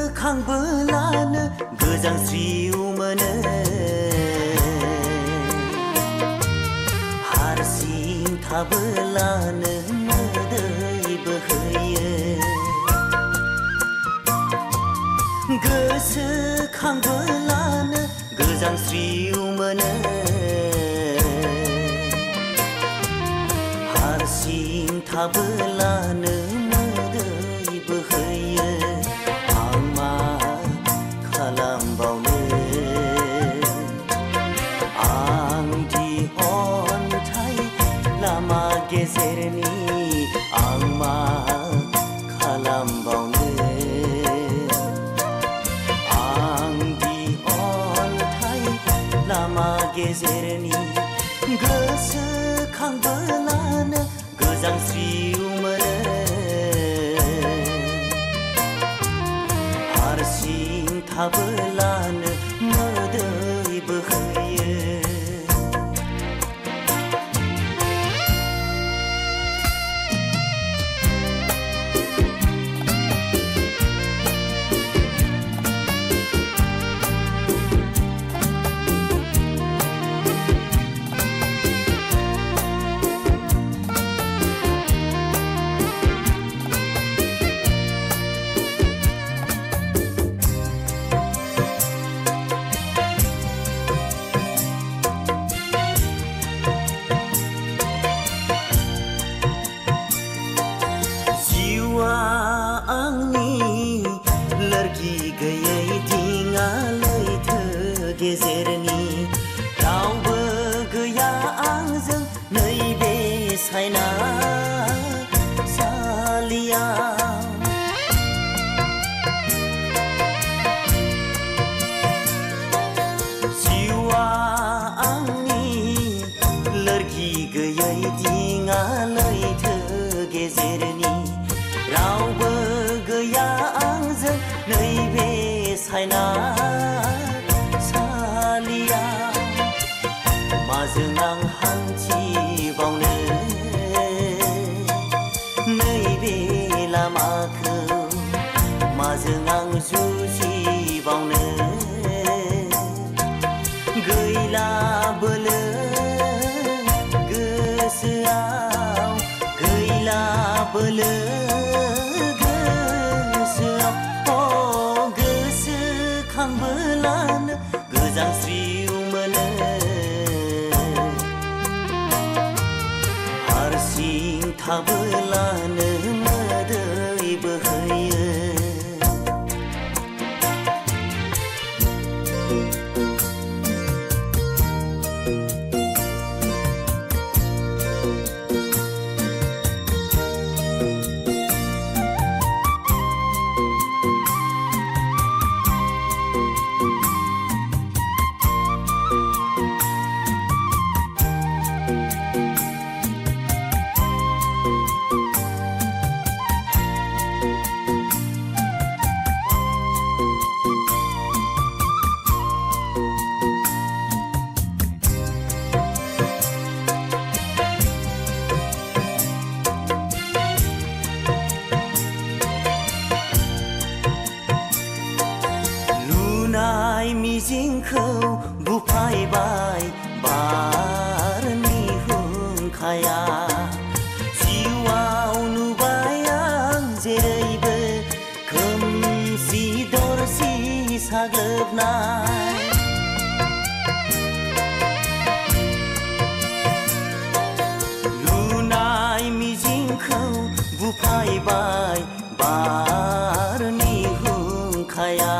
गोसोखांबोलानो गोजांस्रिउ मोनो हारसिं थाबोलानो मोदै बोहैयो गोसोखांबोलानो गोजांस्रिउ मोनो हारसिं थाबोलानो मोदै बोहैयो खालामबावनो आं दिहन्थाय लामा गेजेरनि आं मा खालामबावनो आं दिहन्थाय लामा गेजेरनि गोसोखांबोलानो गोजांस्रिउ मोनो हारसिं थाबोलानो मोदै बोहैयो गैयै दिङा लैथो गेजेरनि रावबो गैया आंजों नैबे सायनासालियाव जिउआ आंनि लोरगि गैयै दिङा लैथो गेजेरनि रावबो गैया आंजों नैबे सायनासालियाव माजों आं हान्थिबावनो नैबे लामाखौ माजों आं जुजिबावनो गैला बोलो गोसोआव गैला बोलो गोसोखांबोलानो गोजांस्रिउ मोनो हारसिं थाबोलानो मोदै बोहैयो मिजिंखौ बुफायबाय बारनि हुंखाया जिउआव नुबाय आं जेरैबो खोमसि दरसि साग्लोबनाय लुनाय मिजिंखौ बुफायबाय बारनि हुंखाया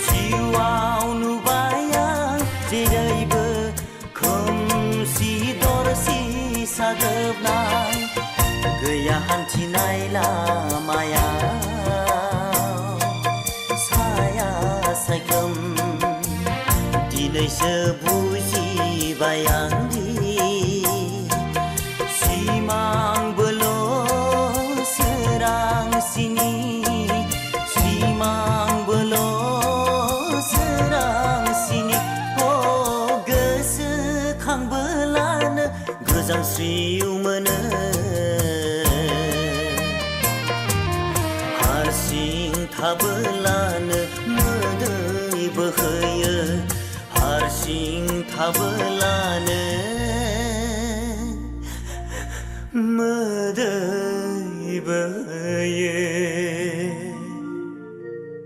जिउआव नुबाय आं जेरैबो साग्लोबनाय गैया हान्थिनाय लामायाव साया सायख्लुम दिनैसो बुजिबाय आंदि सिमांबोल' सोरांसिनि सिमांबोल' सोरांसिनि गोसोखांबोलानो गोजांस्रिउ मोनो हारसिं थाबोलानो मोदै बोहैयो हारसिं थाबोला